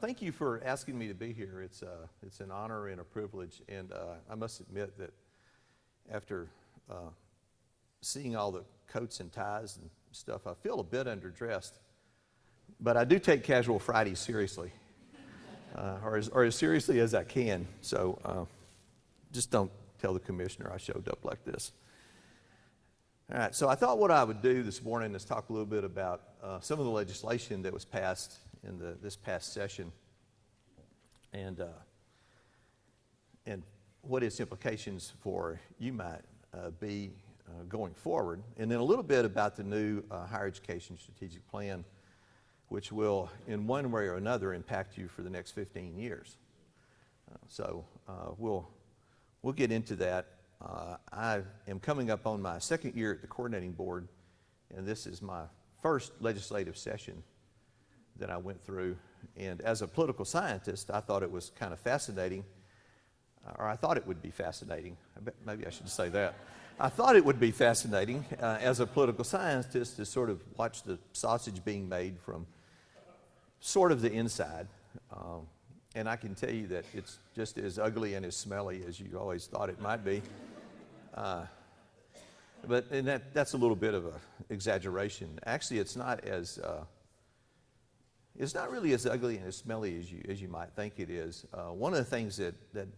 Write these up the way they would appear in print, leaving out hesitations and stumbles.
Thank you for asking me to be here. It's an honor and a privilege, and I must admit that after seeing all the coats and ties and stuff, I feel a bit underdressed. But I do take Casual Fridays seriously, or as seriously as I can. So just don't tell the commissioner I showed up like this. All right, so I thought what I would do this morning is talk a little bit about some of the legislation that was passed in this past session, and what its implications for you might be going forward, and then a little bit about the new higher education strategic plan, which will, in one way or another, impact you for the next 15 years. So we'll get into that. I am coming up on my second year at the coordinating board, and this is my first legislative session that I went through. And as a political scientist, I thought it was kind of fascinating, or I thought it would be fascinating. Maybe I should say that. I thought it would be fascinating as a political scientist to sort of watch the sausage being made from sort of the inside. And I can tell you that it's just as ugly and as smelly as you always thought it might be. But that's a little bit of an exaggeration. Actually, it's not really as ugly and as smelly as you might think it is. One of the things that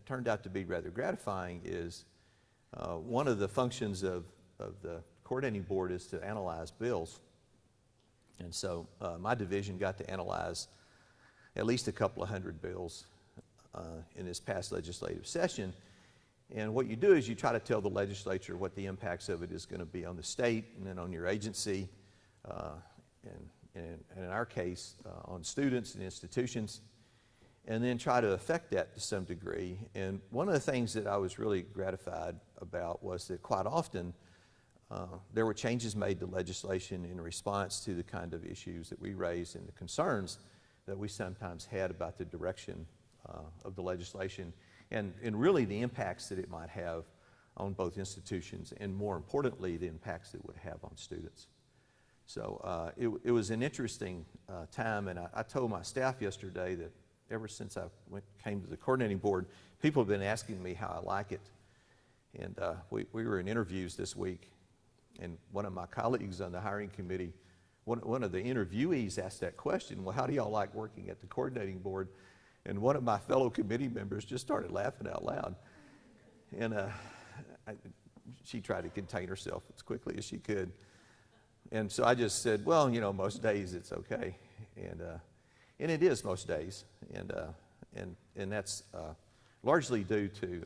turned out to be rather gratifying is one of the functions of the coordinating board is to analyze bills. And so my division got to analyze at least a couple of hundred bills in this past legislative session. And what you do is you try to tell the legislature what the impacts of it is going to be on the state and then on your agency, and in our case, on students and institutions, and then try to affect that to some degree. And one of the things that I was really gratified about was that quite often there were changes made to legislation in response to the kind of issues that we raised and the concerns that we sometimes had about the direction of the legislation and really the impacts that it might have on both institutions and, more importantly, the impacts it would have on students. So it was an interesting time, and I told my staff yesterday that ever since I came to the coordinating board, people have been asking me how I like it. And we were in interviews this week, and one of my colleagues on the hiring committee, one of the interviewees asked that question, well, how do y'all like working at the coordinating board? And one of my fellow committee members just started laughing out loud. And she tried to contain herself as quickly as she could. And so I just said, well, you know, most days it's okay. And it is most days. And that's largely due to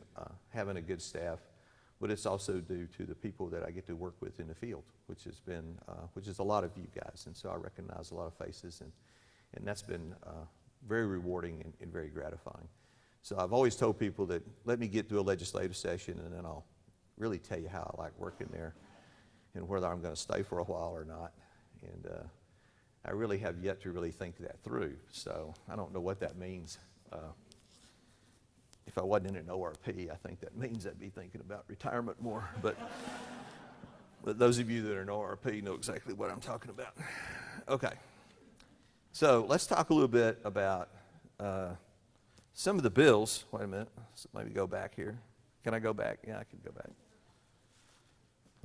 having a good staff, but it's also due to the people that I get to work with in the field, which is a lot of you guys. And so I recognize a lot of faces, and that's been very rewarding and very gratifying. So I've always told people that let me get through a legislative session, and then I'll really tell you how I like working there and whether I'm going to stay for a while or not. And I really have yet to really think that through. So I don't know what that means. If I wasn't in an ORP, I think that means I'd be thinking about retirement more. But those of you that are in ORP know exactly what I'm talking about. Okay. So let's talk a little bit about some of the bills. Wait a minute. Let's maybe go back here. Can I go back? Yeah, I can go back.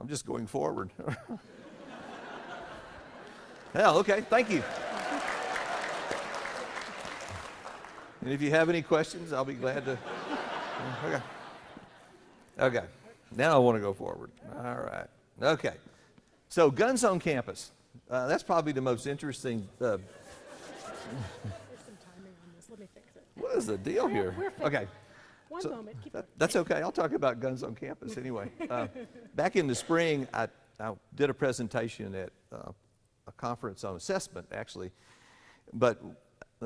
I'm just going forward. Yeah, okay. Thank you. And if you have any questions, I'll be glad to. Okay. Now I want to go forward. All right. Okay. So guns on campus. That's probably the most interesting. There's some timing on this. Let me fix it. What is the deal here? Okay. One moment. Keep going. That's okay. I'll talk about guns on campus anyway. Back in the spring, I did a presentation at a conference on assessment, actually. But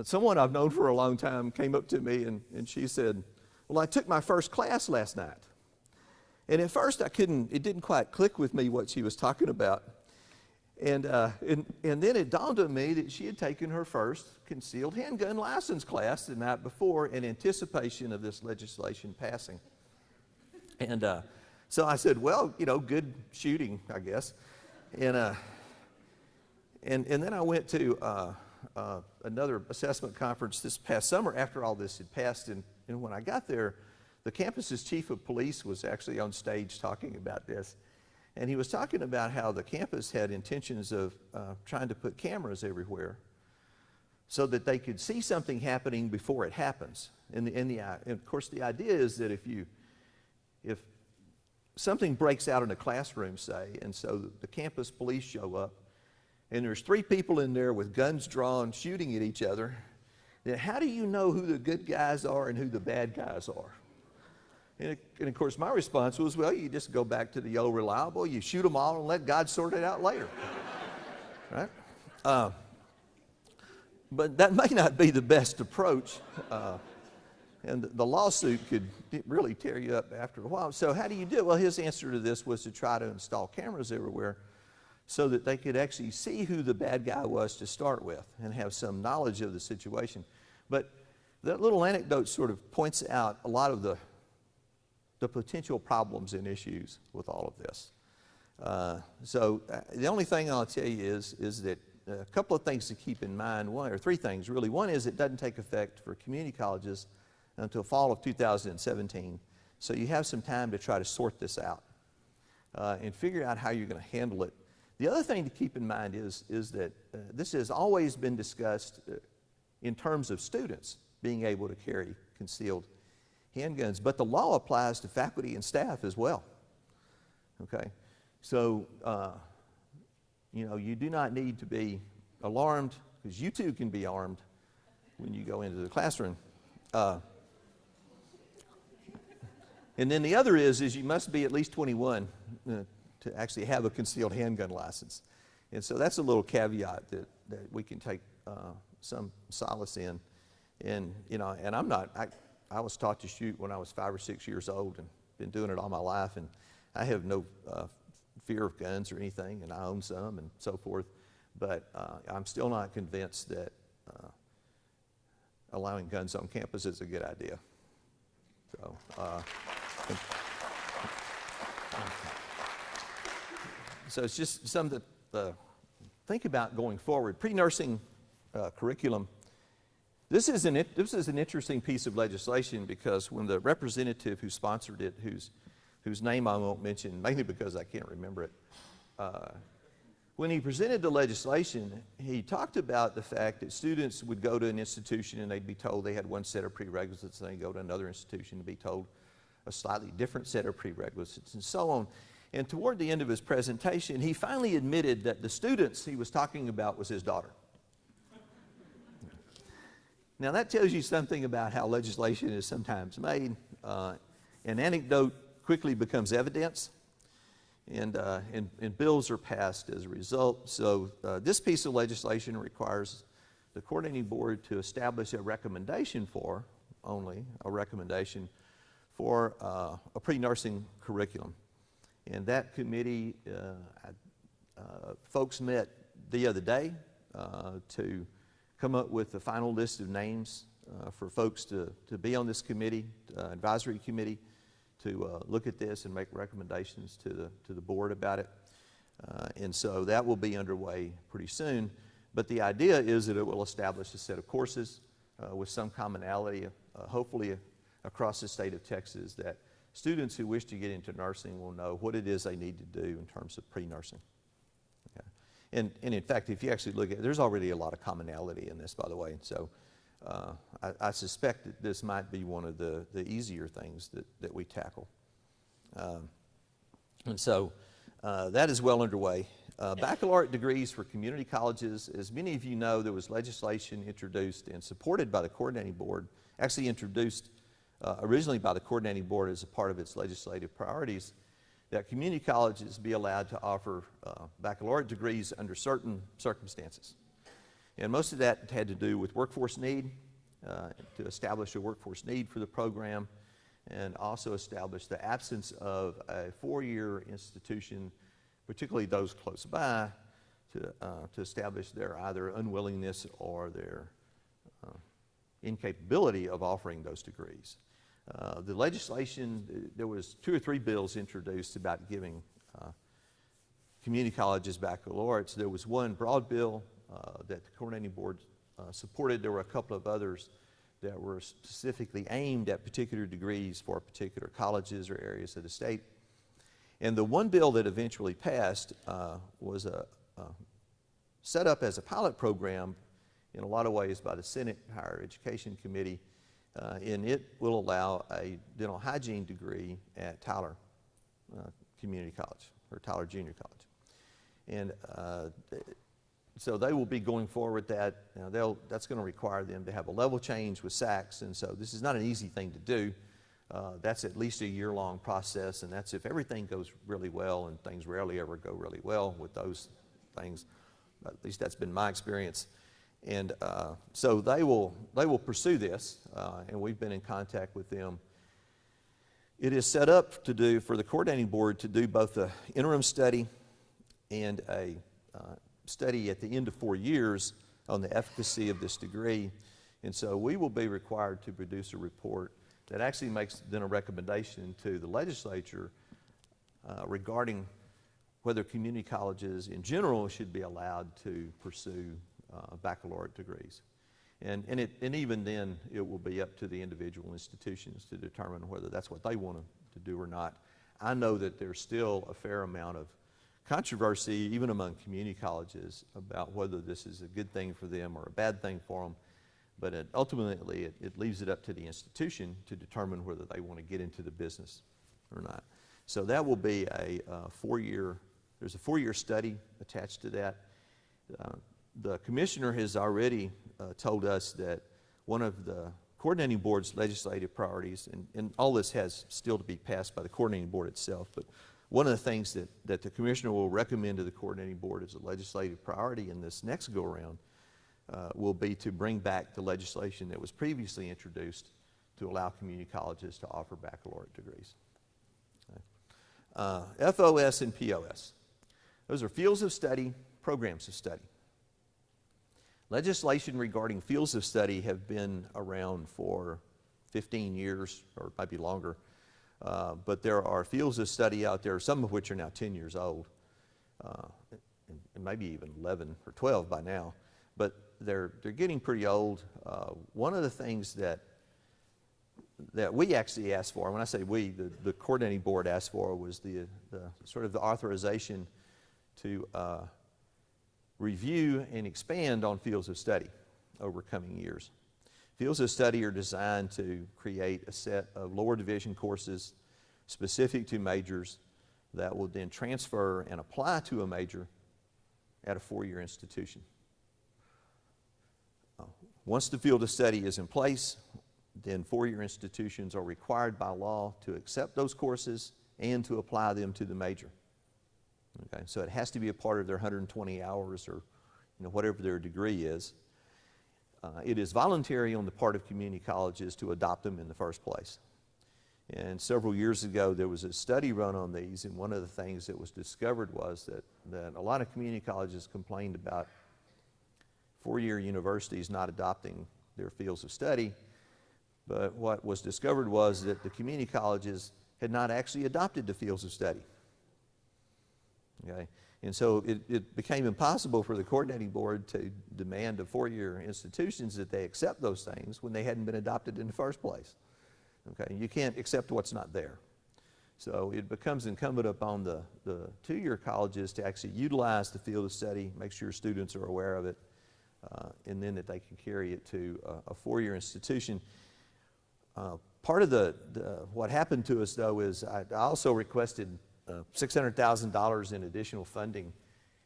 someone I've known for a long time came up to me and she said, well, I took my first class last night. And at first it didn't quite click with me what she was talking about. And then it dawned on me that she had taken her first concealed handgun license class the night before in anticipation of this legislation passing. And so I said, well, you know, good shooting, I guess. And then I went to another assessment conference this past summer after all this had passed, and when I got there, the campus's chief of police was actually on stage talking about this. And he was talking about how the campus had intentions of trying to put cameras everywhere so that they could see something happening before it happens. And of course, the idea is that if something breaks out in a classroom, say, and so the campus police show up, and there's 3 people in there with guns drawn shooting at each other, then how do you know who the good guys are and who the bad guys are? And of course, my response was, well, you just go back to the old reliable, you shoot them all and let God sort it out later, right? But that may not be the best approach, and the lawsuit could really tear you up after a while. So how do you do it? Well, his answer to this was to try to install cameras everywhere so that they could actually see who the bad guy was to start with and have some knowledge of the situation. But that little anecdote sort of points out a lot of the potential problems and issues with all of this. The only thing I'll tell you is that a couple of things to keep in mind, or 3 things really. One is it doesn't take effect for community colleges until fall of 2017. So you have some time to try to sort this out and figure out how you're going to handle it. The other thing to keep in mind is that this has always been discussed in terms of students being able to carry concealed handguns, but the law applies to faculty and staff as well. Okay, so you do not need to be alarmed, because you too can be armed when you go into the classroom. And then the other is you must be at least 21 to actually have a concealed handgun license. And so that's a little caveat that we can take some solace in. And I was taught to shoot when I was 5 or 6 years old and been doing it all my life, and I have no fear of guns or anything, and I own some and so forth, but I'm still not convinced that allowing guns on campus is a good idea. So it's just something to think about going forward. Pre-nursing curriculum. This is an interesting piece of legislation, because when the representative who sponsored it, whose name I won't mention, mainly because I can't remember it, when he presented the legislation, he talked about the fact that students would go to an institution and they'd be told they had one set of prerequisites, and they'd go to another institution and be told a slightly different set of prerequisites, and so on. And toward the end of his presentation, he finally admitted that the students he was talking about was his daughter. Now that tells you something about how legislation is sometimes made. An anecdote quickly becomes evidence, and bills are passed as a result. So this piece of legislation requires the coordinating board to establish a recommendation for a pre-nursing curriculum. And that committee, folks met the other day to come up with the final list of names for folks to be on this committee, advisory committee, to look at this and make recommendations to the board about it. And so that will be underway pretty soon. But the idea is that it will establish a set of courses with some commonality, hopefully across the state of Texas, that students who wish to get into nursing will know what it is they need to do in terms of pre-nursing. Okay. And in fact, if you actually look at it, there's already a lot of commonality in this, by the way. So I suspect that this might be one of the easier things that we tackle. And so that is well underway. Baccalaureate degrees for community colleges. As many of you know, there was legislation introduced and supported by the coordinating board, actually introduced originally by the coordinating board as a part of its legislative priorities, that community colleges be allowed to offer baccalaureate degrees under certain circumstances. And most of that had to do with workforce need, to establish a workforce need for the program, and also establish the absence of a four-year institution, particularly those close by, to establish their either unwillingness or their incapability of offering those degrees. The legislation, there was 2 or 3 bills introduced about giving community colleges baccalaureates. There was one broad bill that the coordinating board supported. There were a couple of others that were specifically aimed at particular degrees for particular colleges or areas of the state. And the one bill that eventually passed was set up as a pilot program in a lot of ways by the Senate Higher Education Committee, and it will allow a dental hygiene degree at Tyler Community College, or Tyler Junior College. And so they will be going forward with that. That's going to require them to have a level change with SACs, and so this is not an easy thing to do. That's at least a year-long process, and that's if everything goes really well, and things rarely ever go really well with those things. At least that's been my experience. And so they will pursue this, and we've been in contact with them. It is set up for the coordinating board to do both an interim study and a study at the end of 4 years on the efficacy of this degree. And so we will be required to produce a report that actually makes then a recommendation to the legislature regarding whether community colleges in general should be allowed to pursue baccalaureate degrees. And even then, it will be up to the individual institutions to determine whether that's what they want to do or not. I know that there's still a fair amount of controversy, even among community colleges, about whether this is a good thing for them or a bad thing for them. But ultimately, it leaves it up to the institution to determine whether they want to get into the business or not. So that will be there's a 4-year study attached to that. The commissioner has already told us that one of the coordinating board's legislative priorities, and all this has still to be passed by the coordinating board itself, but one of the things that the commissioner will recommend to the coordinating board as a legislative priority in this next go-around will be to bring back the legislation that was previously introduced to allow community colleges to offer baccalaureate degrees. FOS and POS. Those are fields of study, programs of study. Legislation regarding fields of study have been around for 15 years or maybe longer, but there are fields of study out there, some of which are now 10 years old, and maybe even 11 or 12 by now, but they're getting pretty old. One of the things that we actually asked for, when I say we, the coordinating board asked for, was the sort of the authorization to review and expand on fields of study over coming years. Fields of study are designed to create a set of lower division courses specific to majors that will then transfer and apply to a major at a 4-year institution. Once the field of study is in place, then 4-year institutions are required by law to accept those courses and to apply them to the major. Okay, so it has to be a part of their 120 hours or whatever their degree is. It is voluntary on the part of community colleges to adopt them in the first place. And several years ago, there was a study run on these, and one of the things that was discovered was that a lot of community colleges complained about 4-year universities not adopting their fields of study. But what was discovered was that the community colleges had not actually adopted the fields of study. Okay? And so it became impossible for the coordinating board to demand of 4-year institutions that they accept those things when they hadn't been adopted in the first place. Okay? You can't accept what's not there. So it becomes incumbent upon the 2-year colleges to actually utilize the field of study, make sure students are aware of it, and then that they can carry it to a 4-year institution. Part of what happened to us, though, is I also requested $600,000 in additional funding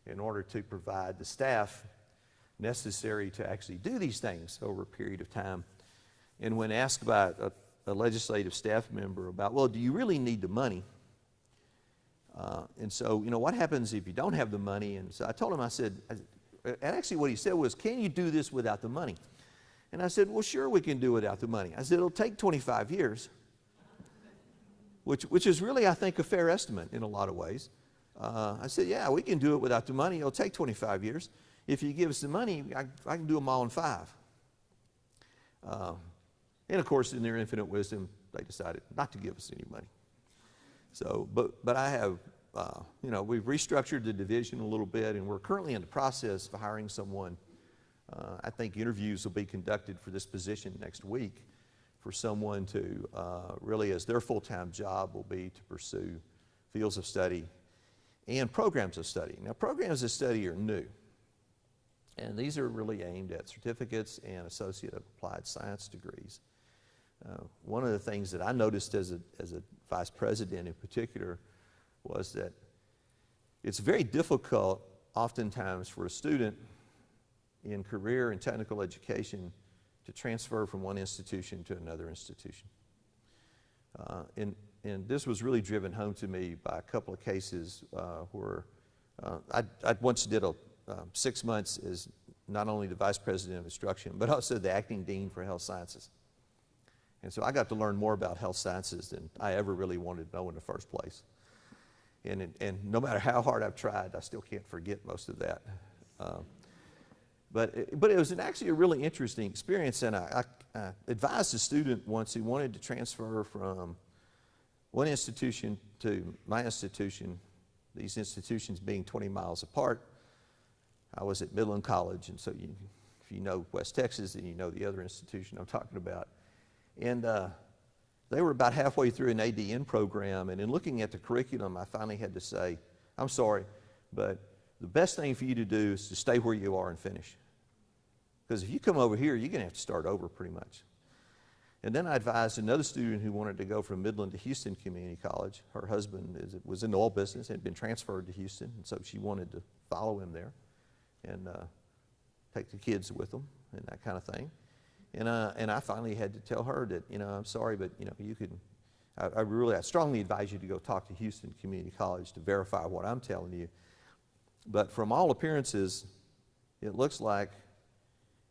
in order to provide the staff necessary to actually do these things over a period of time. And when asked by a legislative staff member about, well, do you really need the money? And so, what happens if you don't have the money? And so I told him, and actually what he said was, can you do this without the money? And I said, well, sure, we can do it without the money. I said, it'll take 25 years, which is really, I think, a fair estimate in a lot of ways. I said, yeah, we can do it without the money. It'll take 25 years. If you give us the money, I can do them all in 5. And of course, in their infinite wisdom, they decided not to give us any money. So, but I have, we've restructured the division a little bit, and we're currently in the process of hiring someone I think interviews will be conducted for this position next week for someone to really, as their full-time job, will be to pursue fields of study and programs of study. Now, programs of study are new, and these are really aimed at certificates and associate of applied science degrees. One of the things that I noticed as a vice president in particular was that it's very difficult oftentimes for a student in career and technical education to transfer from one institution to another institution. And this was really driven home to me by a couple of cases where I once did 6 months as not only the vice president of instruction, but also the acting dean for health sciences. And so I got to learn more about health sciences than I ever really wanted to know in the first place. And no matter how hard I've tried, I still can't forget most of that. But it was actually a really interesting experience, and I advised a student once who wanted to transfer from one institution to my institution, these institutions being 20 miles apart. I was at Midland College, and so if you know West Texas, then you know the other institution I'm talking about. And they were about halfway through an ADN program, and in looking at the curriculum, I finally had to say, I'm sorry, but the best thing for you to do is to stay where you are and finish. Because if you come over here, you're going to have to start over pretty much. And then I advised another student who wanted to go from Midland to Houston Community College. Her husband was in the oil business, had been transferred to Houston, and so she wanted to follow him there and take the kids with them and that kind of thing. And I finally had to tell her that, I'm sorry, but, you can, I strongly advise you to go talk to Houston Community College to verify what I'm telling you. But from all appearances, it looks like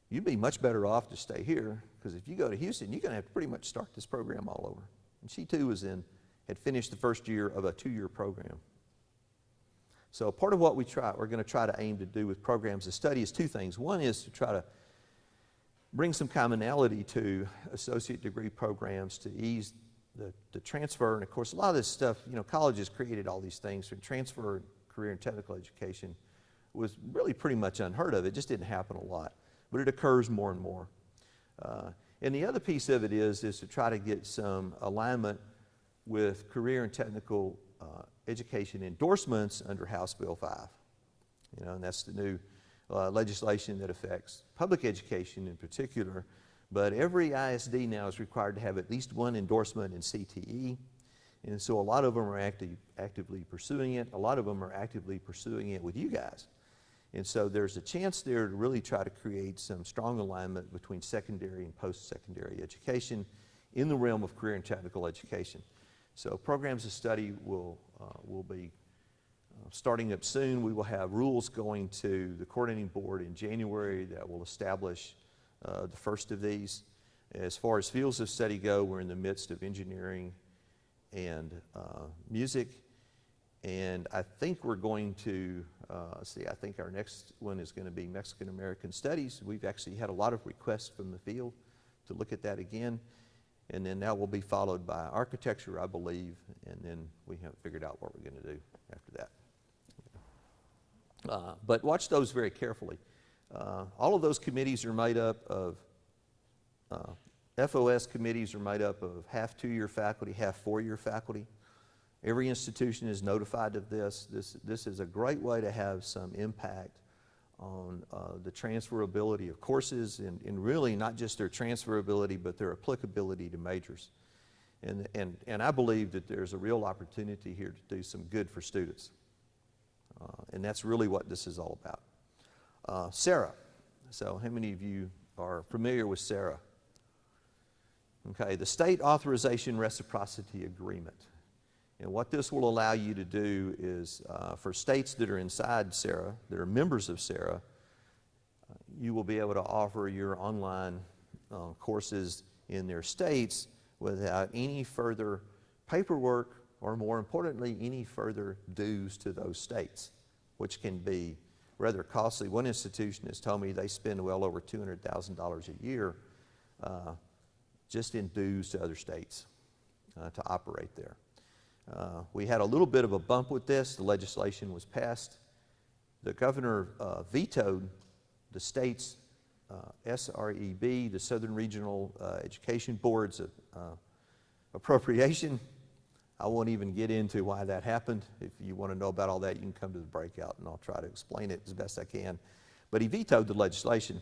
you'd be much better off to stay here, because if you go to Houston, you're going to have to pretty much start this program all over. And she too had finished the first year of a 2-year program. So part of what we're going to try to aim to do with programs of study is 2 things. One is to try to bring some commonality to associate degree programs to ease the transfer. And of course, a lot of this stuff, colleges created all these things for transfer career and technical education was really pretty much unheard of. It just didn't happen a lot, but it occurs more and more. And the other piece of it is to try to get some alignment with career and technical education endorsements under House Bill 5. And that's the new legislation that affects public education in particular, but every ISD now is required to have at least one endorsement in CTE, and so a lot of them are actively pursuing it. A lot of them are actively pursuing it with you guys. And so there's a chance there to really try to create some strong alignment between secondary and post-secondary education in the realm of career and technical education. So programs of study will be starting up soon. We will have rules going to the coordinating board in January that will establish the first of these. As far as fields of study go, we're in the midst of engineering and music. And I think we're going to, I think our next one is going to be Mexican American Studies. We've actually had a lot of requests from the field to look at that again. And then that will be followed by architecture, I believe, and then we haven't figured out what we're going to do after that. But watch those very carefully. All of those committees are made up of, FOS committees are made up of half 2-year faculty, half 4-year faculty. Every institution is notified of this. This is a great way to have some impact on the transferability of courses and really not just their transferability, but their applicability to majors. And I believe that there's a real opportunity here to do some good for students. And that's really what this is all about. SARA. So how many of you are familiar with SARA? Okay, the State Authorization Reciprocity Agreement. And what this will allow you to do is, for states that are inside SARA, that are members of SARA, you will be able to offer your online courses in their states without any further paperwork, or more importantly, any further dues to those states, which can be rather costly. One institution has told me they spend well over $200,000 a year just in dues to other states to operate there. We had a little bit of a bump with this. The legislation was passed. The governor vetoed the states SREB, the Southern Regional Education Board's appropriation. I won't even get into why that happened. If you want to know about all that, you can come to the breakout and I'll try to explain it as best I can. But he vetoed the legislation.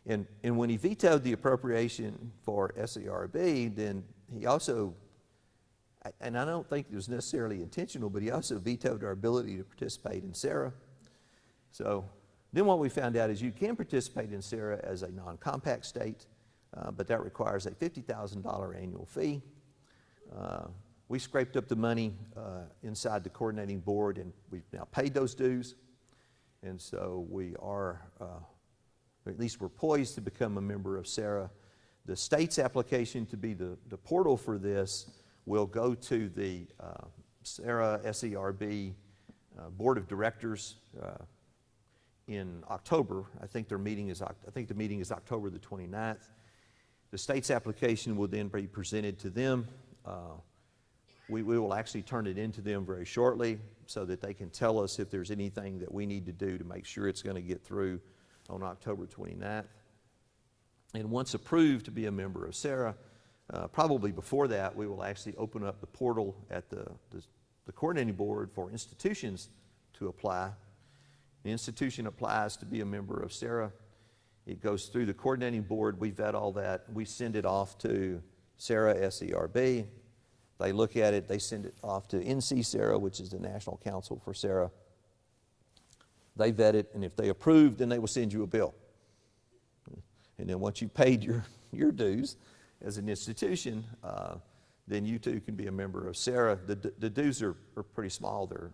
And when he vetoed the appropriation for SERB, then he also, and I don't think it was necessarily intentional, but he also vetoed our ability to participate in SARA. So then what we found out is you can participate in SARA as a non-compact state, but that requires a $50,000 annual fee. We scraped up the money inside the coordinating board, and we've now paid those dues. And so we are, or at least we're poised to become a member of SARA. The state's application to be the portal for this will go to the SARA SERB Board of Directors in October. I think the meeting is October the 29th. The state's application will then be presented to them. We will actually turn it into them very shortly so that they can tell us if there's anything that we need to do to make sure it's going to get through on October 29th. And once approved to be a member of SARA, probably before that, we will actually open up the portal at the coordinating board for institutions to apply. The institution applies to be a member of SARA. It goes through the coordinating board. We vet all that. We send it off to SARA SERB. They look at it. They send it off to NC SARA, which is the National Council for SARA. They vet it, and if they approve, then they will send you a bill. And then once you've paid your dues as an institution, then you too can be a member of SARA. The dues are pretty small. They're,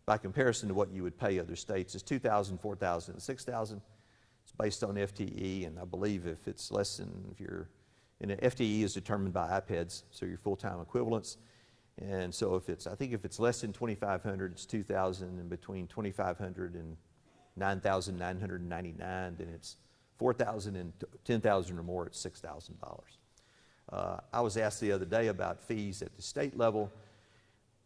by comparison to what you would pay other states, it's $2,000, $4,000, and $6,000. It's based on FTE, and I believe if it's less than, and the FTE is determined by IPEDS, so your full-time equivalents. And so if it's, I think if it's less than 2,500, it's 2,000, and between 2,500 and 9,999, then it's 4,000, and 10,000 or more, it's $6,000. I was asked the other day about fees at the state level.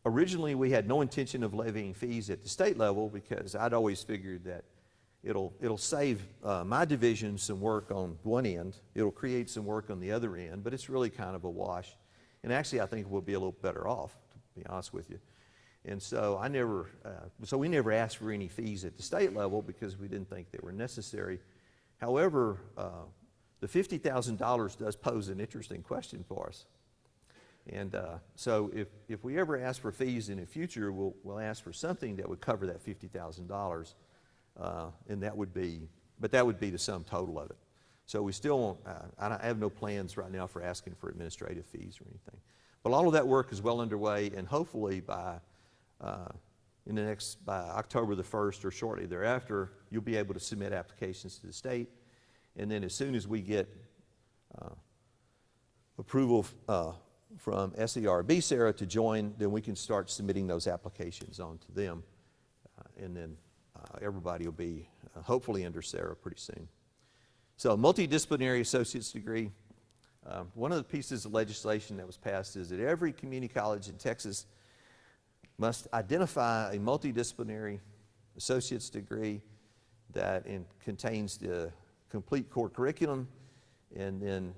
Originally, we had no intention of levying fees at the state level because I'd always figured that it'll save my division some work on one end. It'll create some work on the other end, but it's really kind of a wash. And actually, I think we'll be a little better off, to be honest with you. And so we never asked for any fees at the state level because we didn't think they were necessary. However, the $50,000 does pose an interesting question for us. And so if we ever ask for fees in the future, we'll ask for something that would cover that $50,000, and that would be the sum total of it. So we still won't, I have no plans right now for asking for administrative fees or anything. But all of that work is well underway, and hopefully by October the 1st or shortly thereafter, you'll be able to submit applications to the state. And then as soon as we get approval from SERB SARA to join, then we can start submitting those applications on to them. And then everybody will be hopefully under SARA pretty soon. So multidisciplinary associate's degree. One of the pieces of legislation that was passed is that every community college in Texas must identify a multidisciplinary associate's degree that contains the complete core curriculum, and then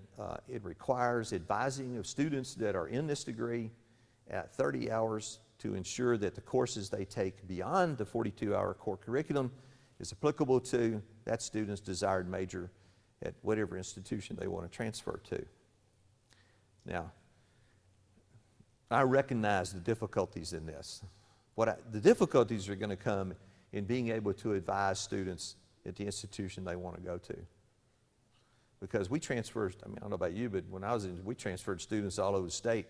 it requires advising of students that are in this degree at 30 hours to ensure that the courses they take beyond the 42-hour core curriculum is applicable to that student's desired major at whatever institution they want to transfer to. Now, I recognize the difficulties in this. The difficulties are going to come in being able to advise students at the institution they want to go to. Because we transferred, I mean, I don't know about you, but when I was we transferred students all over the state.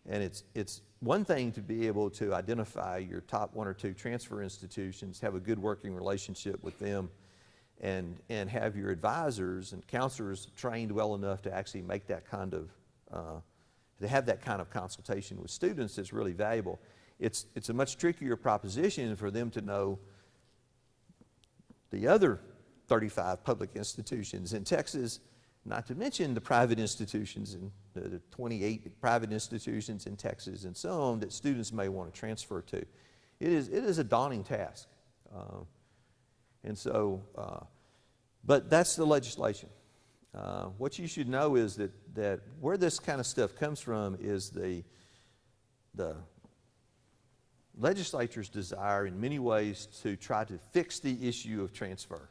And it's one thing to be able to identify your top one or two transfer institutions, have a good working relationship with them, and have your advisors and counselors trained well enough to actually make that kind of, to have that kind of consultation with students is really valuable. It's a much trickier proposition for them to know the other 35 public institutions in Texas, not to mention the private institutions and the 28 private institutions in Texas and so on that students may want to transfer to. It is a daunting task. And so But that's the legislation. What you should know is that where this kind of stuff comes from is the legislature's desire in many ways to try to fix the issue of transfer.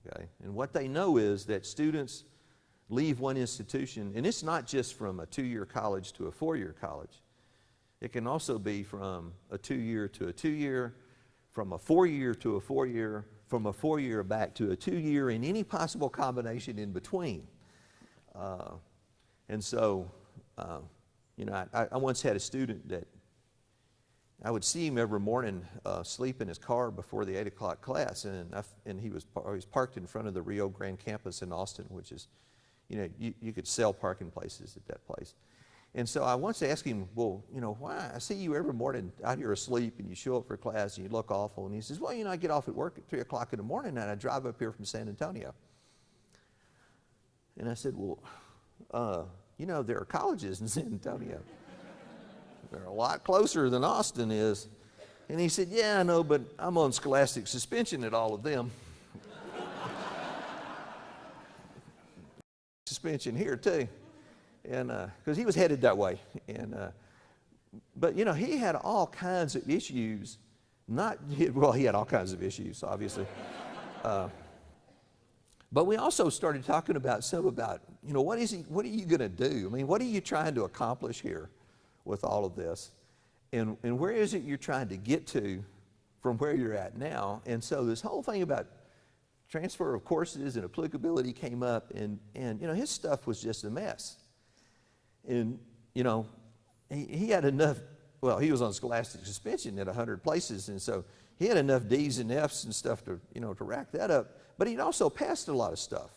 Okay? And what they know is that students leave one institution, and it's not just from a 2-year college to a 4-year college. It can also be from a 2-year to a 2-year, from a 4-year to a 4-year, from a 4-year back to a 2-year, and any possible combination in between. And so, you know, I once had a student that I would see him every morning sleep in his car before the 8 o'clock class, and he was parked in front of the Rio Grande campus in Austin, which is, you know, you could sell parking places at that place. And so I once asked him, well, you know, why? I see you every morning out here asleep, and you show up for class, and you look awful. And he says, well, you know, I get off at work at 3 o'clock in the morning, and I drive up here from San Antonio. And I said, well, you know, there are colleges in San Antonio. They're a lot closer than Austin is. And he said, yeah, I know, but I'm on scholastic suspension at all of them. Suspension here, too. And because he was headed that way. But, you know, he had all kinds of issues. He had all kinds of issues, obviously. But we also started talking about you know, what are you going to do? I mean, what are you trying to accomplish here with all of this? And where is it you're trying to get to from where you're at now? And so this whole thing about transfer of courses and applicability came up, and you know, his stuff was just a mess. And, you know, he had enough, well, he was on scholastic suspension at 100 places, and so he had enough D's and F's and stuff to, you know, to rack that up. But he'd also passed a lot of stuff,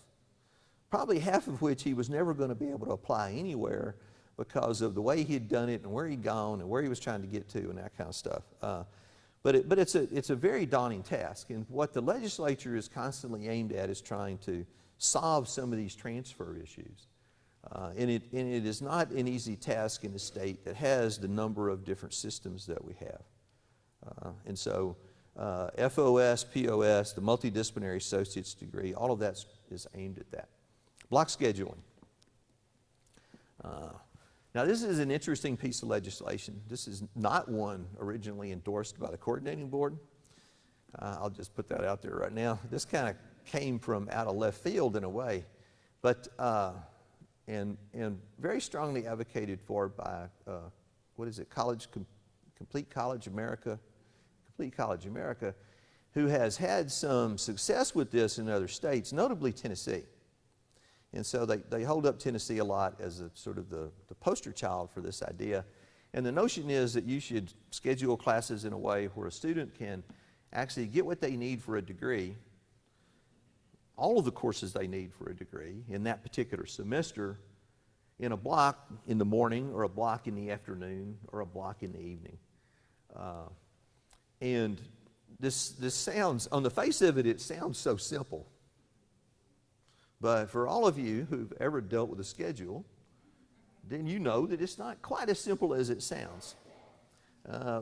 probably half of which he was never going to be able to apply anywhere because of the way he'd done it and where he'd gone and where he was trying to get to and that kind of stuff. But it's a very daunting task, and what the legislature is constantly aimed at is trying to solve some of these transfer issues. And it is not an easy task in a state that has the number of different systems that we have. And so FOS, POS, the multidisciplinary associate's degree, all of that is aimed at that. Block scheduling. Now this is an interesting piece of legislation. This is not one originally endorsed by the coordinating board. I'll just put that out there right now. This kind of came from out of left field in a way, but and very strongly advocated for by Complete College America, who has had some success with this in other states, notably Tennessee. And so they hold up Tennessee a lot as a sort of the poster child for this idea. And the notion is that you should schedule classes in a way where a student can actually get what they need for a degree, all of the courses they need for a degree in that particular semester, in a block in the morning or a block in the afternoon or a block in the evening. And this sounds, on the face of it, it sounds so simple. But for all of you who've ever dealt with a schedule, then you know that it's not quite as simple as it sounds.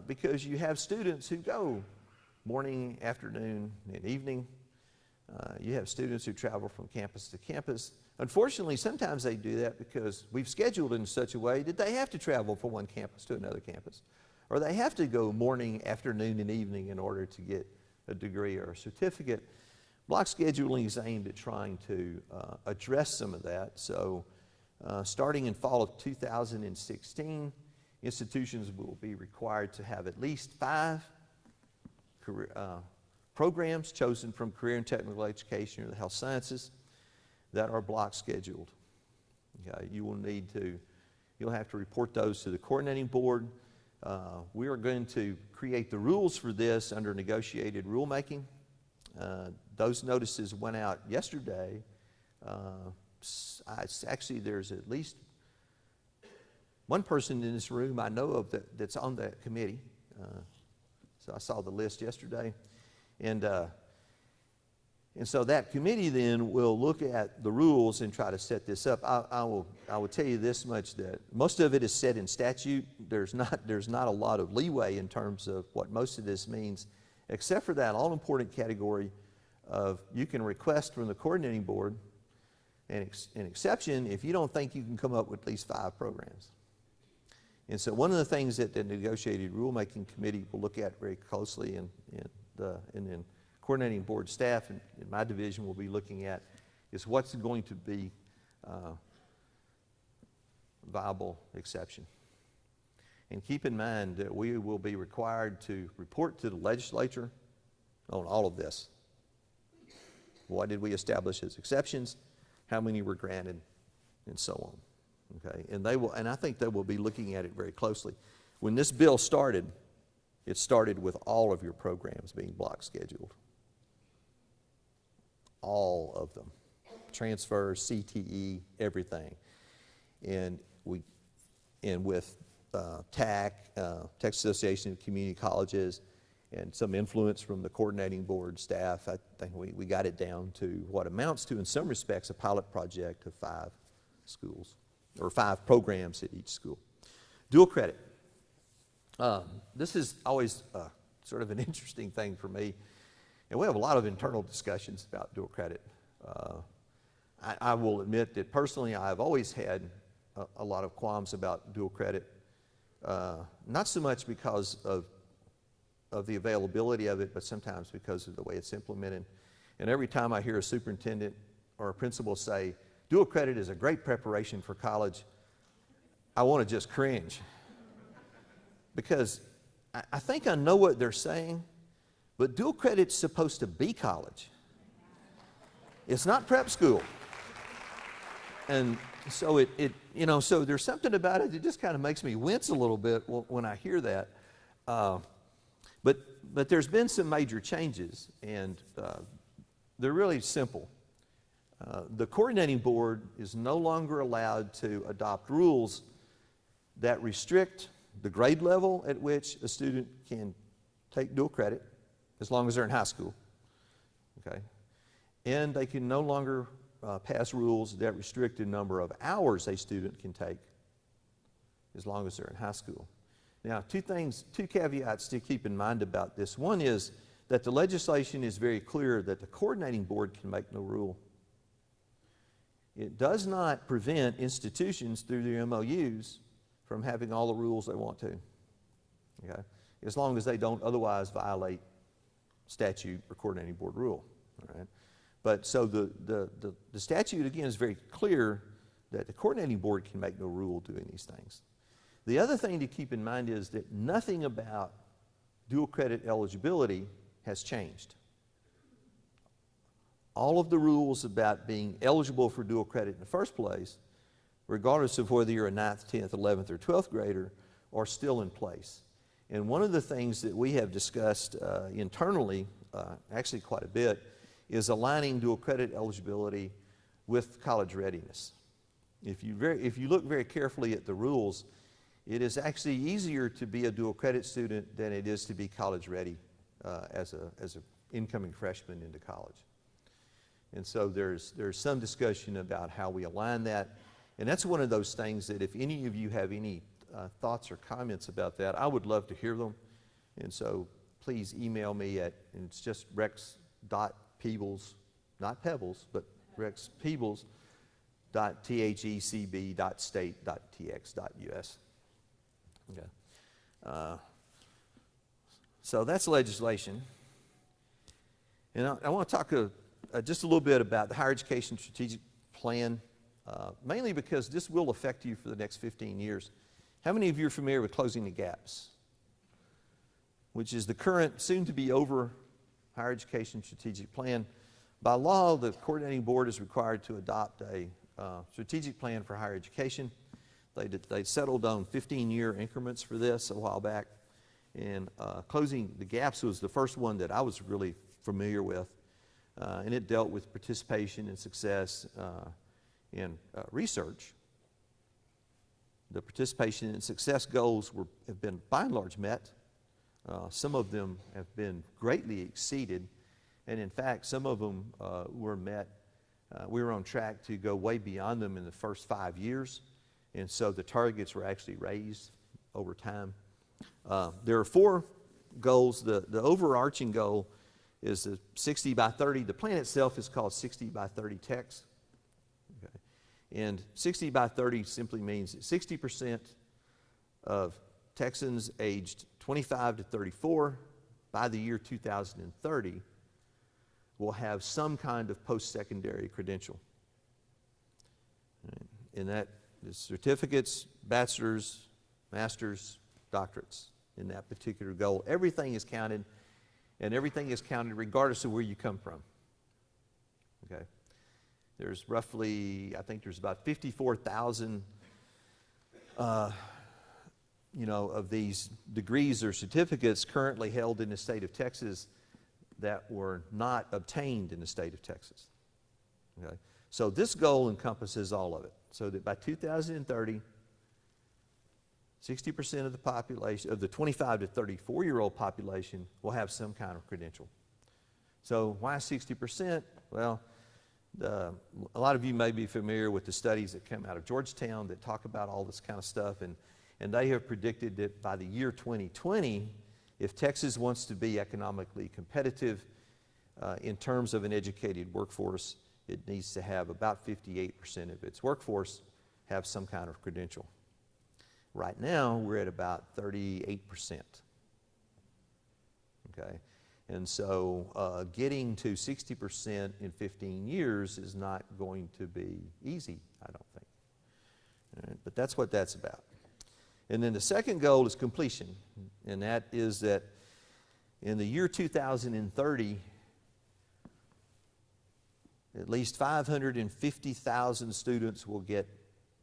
Because you have students who go morning, afternoon, and evening. You have students who travel from campus to campus. Unfortunately, sometimes they do that because we've scheduled in such a way that they have to travel from one campus to another campus. Or they have to go morning, afternoon, and evening in order to get a degree or a certificate. Block scheduling is aimed at trying to address some of that. So starting in fall of 2016, institutions will be required to have at least 5 programs chosen from career and technical education or the health sciences that are block scheduled. Okay, you'll have to report those to the coordinating board. We are going to create the rules for this under negotiated rulemaking. Those notices went out yesterday. Actually, there's at least one person in this room I know of that's on that committee. So I saw the list yesterday. And so that committee then will look at the rules and try to set this up. I will tell you this much, that most of it is set in statute. There's not a lot of leeway in terms of what most of this means, except for that all-important category of you can request from the coordinating board an exception if you don't think you can come up with at least 5 programs. And so one of the things that the negotiated rulemaking committee will look at very closely, and then coordinating board staff in my division will be looking at, is what's going to be viable exception. And keep in mind that we will be required to report to the legislature on all of this. What did we establish as exceptions? How many were granted? And so on. Okay, and I think they will be looking at it very closely. When this bill started, it started with all of your programs being block scheduled. All of them. Transfers, CTE, everything. And with TAC, Texas Association of Community Colleges, and some influence from the coordinating board staff, I think we got it down to what amounts to, in some respects, a pilot project of 5 schools, or 5 programs at each school. Dual credit. This is always sort of an interesting thing for me, and we have a lot of internal discussions about dual credit. I will admit that personally I've always had a lot of qualms about dual credit, not so much because of the availability of it, but sometimes because of the way it's implemented. And every time I hear a superintendent or a principal say, dual credit is a great preparation for college, I want to just cringe. Because I think I know what they're saying, but dual credit's supposed to be college. It's not prep school. And so so there's something about it that just kind of makes me wince a little bit when I hear that. But there's been some major changes, and they're really simple. The coordinating board is no longer allowed to adopt rules that restrict the grade level at which a student can take dual credit, as long as they're in high school. Okay? And they can no longer pass rules that restrict the number of hours a student can take, as long as they're in high school. Now, two caveats to keep in mind about this. One is that the legislation is very clear that the coordinating board can make no rule. It does not prevent institutions through their MOUs from having all the rules they want to, okay? As long as they don't otherwise violate statute or coordinating board rule, all right? But so the statute, again, is very clear that the coordinating board can make no rule doing these things. The other thing to keep in mind is that nothing about dual credit eligibility has changed. All of the rules about being eligible for dual credit in the first place, regardless of whether you're a 9th, 10th, 11th, or 12th grader, are still in place. And one of the things that we have discussed internally, actually quite a bit, is aligning dual credit eligibility with college readiness. If you look very carefully at the rules, it is actually easier to be a dual credit student than it is to be college ready as an incoming freshman into college. And so there's some discussion about how we align that. And that's one of those things that if any of you have any thoughts or comments about that, I would love to hear them. And so please email me and it's just rex.peebles, not Pebbles, but rexpeebles.thecb.state.tx.us. Okay. So that's legislation. And I want to talk just a little bit about the higher education strategic plan, mainly because this will affect you for the next 15 years. How many of you are familiar with Closing the Gaps, which is the current, soon-to-be over, higher education strategic plan? By law, the coordinating board is required to adopt a strategic plan for higher education. They settled on 15-year increments for this a while back, and Closing the Gaps was the first one that I was really familiar with, and it dealt with participation and success in research. The participation and success goals have been by and large met. Some of them have been greatly exceeded, and in fact, some of them were met. We were on track to go way beyond them in the first 5 years. And so the targets were actually raised over time. There are 4 goals. The overarching goal is the 60 by 30. The plan itself is called 60 by 30 techs. Okay. And 60 by 30 simply means that 60% of Texans aged 25 to 34 by the year 2030 will have some kind of post-secondary credential. And that is certificates, bachelor's, master's, doctorates in that particular goal. Everything is counted, and everything is counted regardless of where you come from. Okay? There's roughly, I think there's about 54,000 of these degrees or certificates currently held in the state of Texas that were not obtained in the state of Texas. Okay? So this goal encompasses all of it. So that by 2030, 60% of the population, of the 25 to 34-year-old population, will have some kind of credential. So why 60%? Well, a lot of you may be familiar with the studies that come out of Georgetown that talk about all this kind of stuff, and they have predicted that by the year 2020, if Texas wants to be economically competitive in terms of an educated workforce, it needs to have about 58% of its workforce have some kind of credential. Right now, we're at about 38%. Okay? And so getting to 60% in 15 years is not going to be easy, I don't think. All right? But that's what that's about. And then the second goal is completion, and that is that in the year 2030, at least 550,000 students will get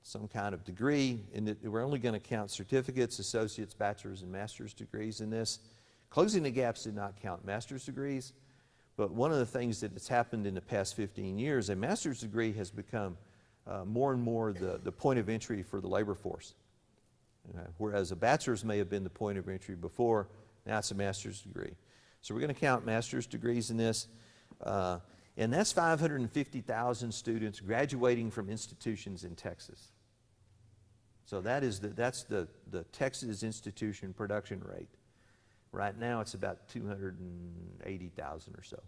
some kind of degree, and we're only going to count certificates, associates, bachelor's, and master's degrees in this. Closing the Gaps did not count master's degrees, but one of the things that has happened in the past 15 years, a master's degree has become more and more the point of entry for the labor force. Whereas a bachelor's may have been the point of entry before, now it's a master's degree. So we're going to count master's degrees in this. And that's 550,000 students graduating from institutions in Texas. So that's the Texas institution production rate. Right now it's about 280,000 or so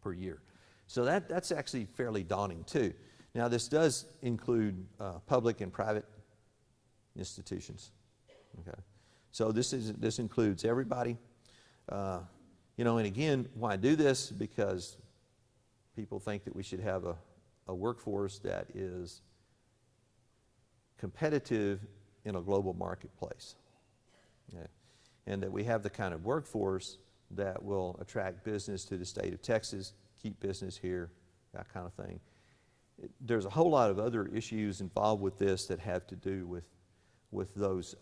per year. So that's actually fairly daunting too. Now this does include public and private institutions. Okay. So this includes everybody. And again, why do this? Because people think that we should have a workforce that is competitive in a global marketplace. Okay. And that we have the kind of workforce that will attract business to the state of Texas, keep business here, that kind of thing. There's a whole lot of other issues involved with this that have to do with those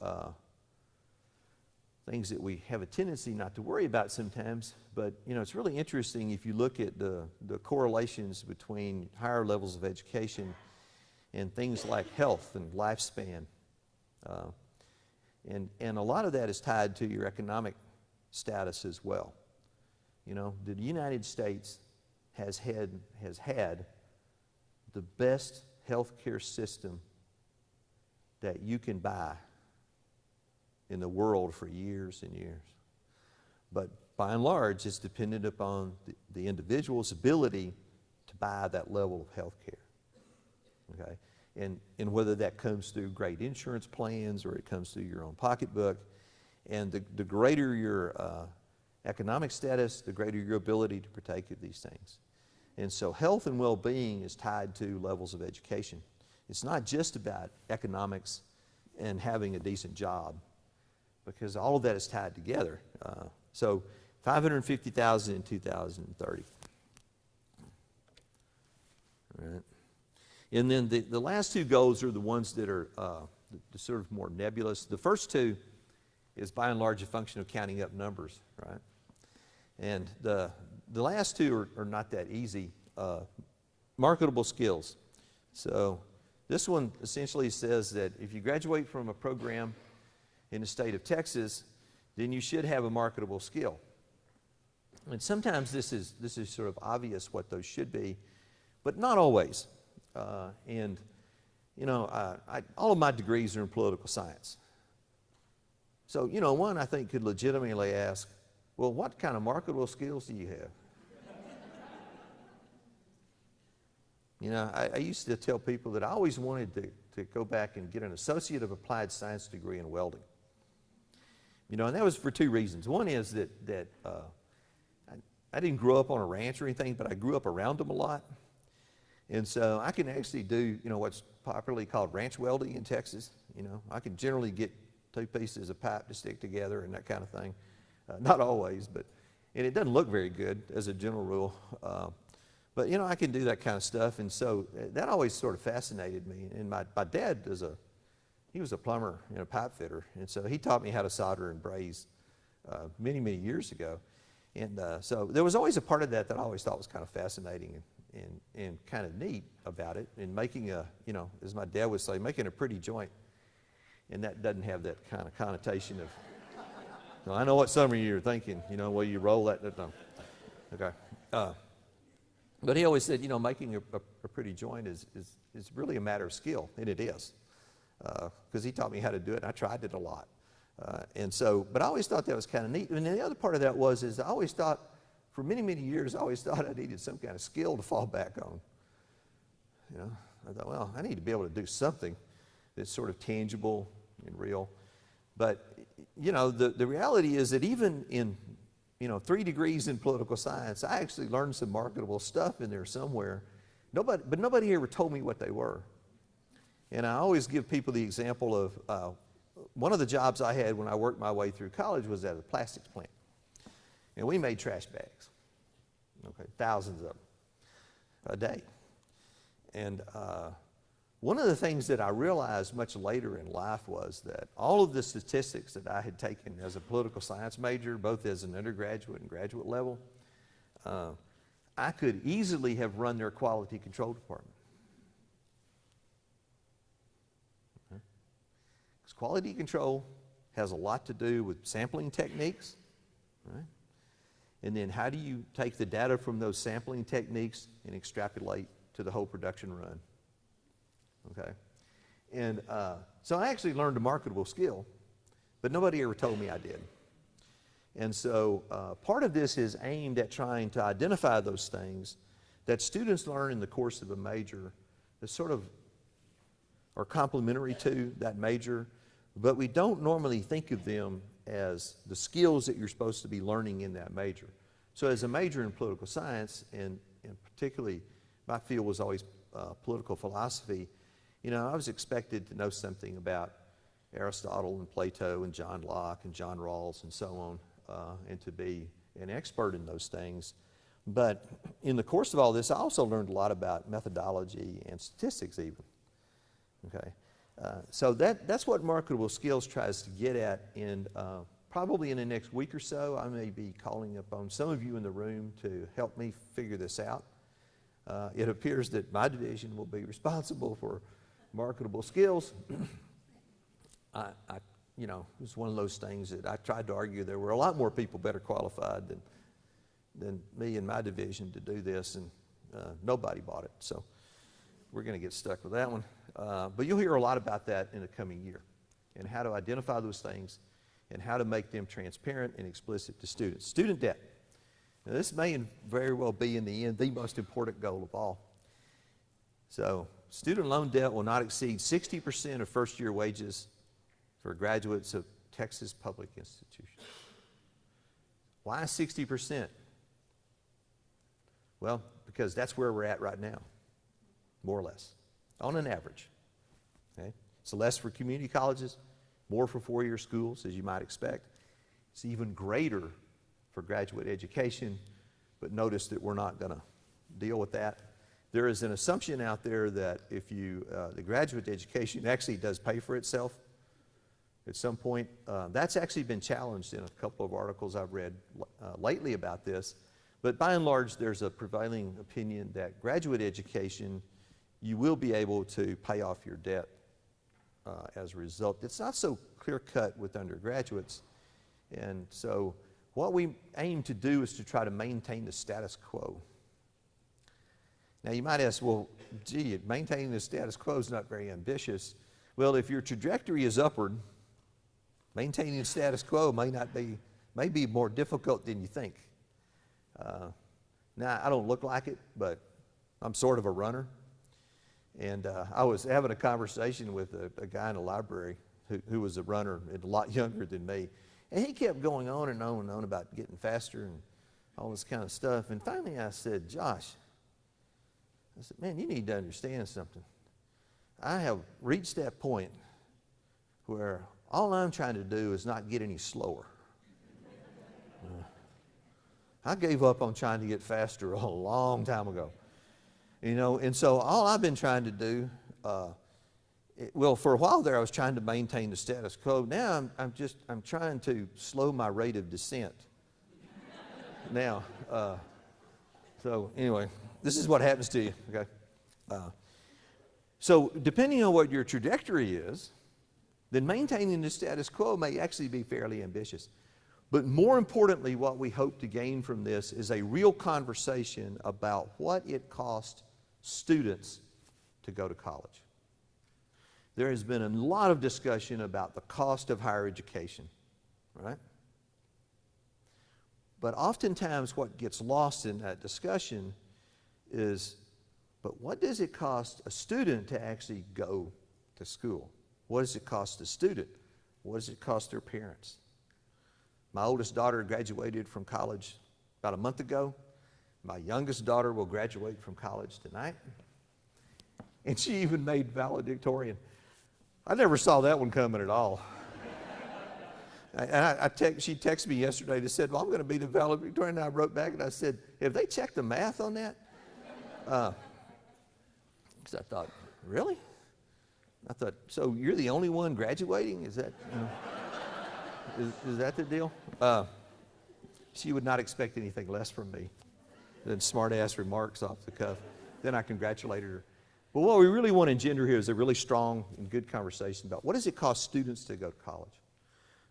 things that we have a tendency not to worry about sometimes, but it's really interesting if you look at the correlations between higher levels of education and things like health and lifespan. And a lot of that is tied to your economic status as well. The United States has had the best healthcare system that you can buy in the world for years and years. But by and large, it's dependent upon the individual's ability to buy that level of health care. Okay? And whether that comes through great insurance plans or it comes through your own pocketbook. And the greater your economic status, the greater your ability to partake of these things. And so health and well-being is tied to levels of education. It's not just about economics and having a decent job, because all of that is tied together. So 550,000 in 2030. All right. And then the last two goals are the ones that are the sort of more nebulous. The first two is by and large a function of counting up numbers, right? And the last two are not that easy. Marketable skills. So this one essentially says that if you graduate from a program in the state of Texas, then you should have a marketable skill. And sometimes this is sort of obvious what those should be, but not always. All of my degrees are in political science. So, one I think could legitimately ask, Well, what kind of marketable skills do you have? You know, I used to tell people that I always wanted to go back and get an Associate of Applied Science degree in welding. You know, and that was for two reasons. One is that I didn't grow up on a ranch or anything, but I grew up around them a lot. And so I can actually do, you know, what's popularly called ranch welding in Texas. You know, I can generally get two pieces of pipe to stick together and that kind of thing. Not always, and it doesn't look very good as a general rule. But, you know, I can do that kind of stuff. And so that always sort of fascinated me. And my dad he was a plumber and a pipe fitter. And so he taught me how to solder and braze many, many years ago. And so there was always a part of that I always thought was kind of fascinating and kind of neat about it. And making you know, as my dad would say, making a pretty joint. And that doesn't have that kind of connotation of, well, I know what some of you are thinking, you know, well, you roll that. No. Okay. But he always said, you know, making a pretty joint is really a matter of skill, and it is. Because he taught me how to do it, and I tried it a lot. And so, but I always thought that was kind of neat. And then the other part of that is I always thought, for many, many years, I always thought I needed some kind of skill to fall back on. You know, I thought, well, I need to be able to do something that's sort of tangible and real. But, you know, the reality is that even in, you know, 3 degrees in political science, I actually learned some marketable stuff in there somewhere. But nobody ever told me what they were. And I always give people the example of one of the jobs I had when I worked my way through college was at a plastics plant. And we made trash bags, okay, thousands of them a day. And one of the things that I realized much later in life was that all of the statistics that I had taken as a political science major, both as an undergraduate and graduate level, I could easily have run their quality control department. Because quality control has a lot to do with sampling techniques, right? And then how do you take the data from those sampling techniques and extrapolate to the whole production run? Okay, and so I actually learned a marketable skill, but nobody ever told me I did. And so part of this is aimed at trying to identify those things that students learn in the course of a major that sort of are complementary to that major, but we don't normally think of them as the skills that you're supposed to be learning in that major. So as a major in political science, and particularly my field was always political philosophy, you know, I was expected to know something about Aristotle and Plato and John Locke and John Rawls and so on, and to be an expert in those things. But in the course of all this, I also learned a lot about methodology and statistics even. Okay, so that's what marketable skills tries to get at, and probably in the next week or so, I may be calling upon some of you in the room to help me figure this out. It appears that my division will be responsible for marketable skills. You know, it's one of those things that I tried to argue there were a lot more people better qualified than me and my division to do this, and nobody bought it. So we're going to get stuck with that one. But you'll hear a lot about that in the coming year, and how to identify those things and how to make them transparent and explicit to students. Student debt. Now, this may very well be, in the end, the most important goal of all. So, student loan debt will not exceed 60% of first-year wages for graduates of Texas public institutions. Why 60%? Well, because that's where we're at right now, more or less, on an average. Okay? So less for community colleges, more for four-year schools, as you might expect. It's even greater for graduate education, but notice that we're not going to deal with that. There is an assumption out there that if the graduate education actually does pay for itself at some point. That's actually been challenged in a couple of articles I've read lately about this. But by and large, there's a prevailing opinion that graduate education, you will be able to pay off your debt as a result. It's not so clear-cut with undergraduates. And so what we aim to do is to try to maintain the status quo. Now you might ask, well, gee, maintaining the status quo is not very ambitious. Well, if your trajectory is upward, maintaining the status quo may not be may be more difficult than you think. Now, I don't look like it, but I'm sort of a runner. And I was having a conversation with a guy in the library who was a runner and a lot younger than me. And he kept going on and on and on about getting faster and all this kind of stuff. And finally I said, Josh, I said, man, you need to understand something. I have reached that point where all I'm trying to do is not get any slower. I gave up on trying to get faster a long time ago. You know, and so all I've been trying to do, well, for a while there I was trying to maintain the status quo. Now I'm trying to slow my rate of descent. Now, so anyway, this is what happens to you, okay? So depending on what your trajectory is, then maintaining the status quo may actually be fairly ambitious. But more importantly, what we hope to gain from this is a real conversation about what it costs students to go to college. There has been a lot of discussion about the cost of higher education, right? But oftentimes what gets lost in that discussion is, but what does it cost a student to actually go to school? What does it cost a student? What does it cost their parents? My oldest daughter graduated from college about a month ago. My youngest daughter will graduate from college tonight. And she even made valedictorian. I never saw that one coming at all. And she texted me yesterday and said, well, I'm going to be the valedictorian. And I wrote back and I said, have they checked the math on that? Because I thought, really? I thought, so you're the only one graduating? Is that, is that the deal? She would not expect anything less from me than smart-ass remarks off the cuff. Then I congratulated her. But what we really want to engender here is a really strong and good conversation about what does it cost students to go to college?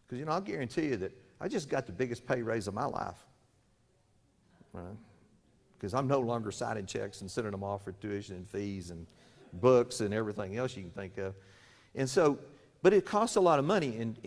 Because, you know, I'll guarantee you that I just got the biggest pay raise of my life. Right? Because I'm no longer signing checks and sending them off for tuition and fees and books and everything else you can think of. And so, but it costs a lot of money. And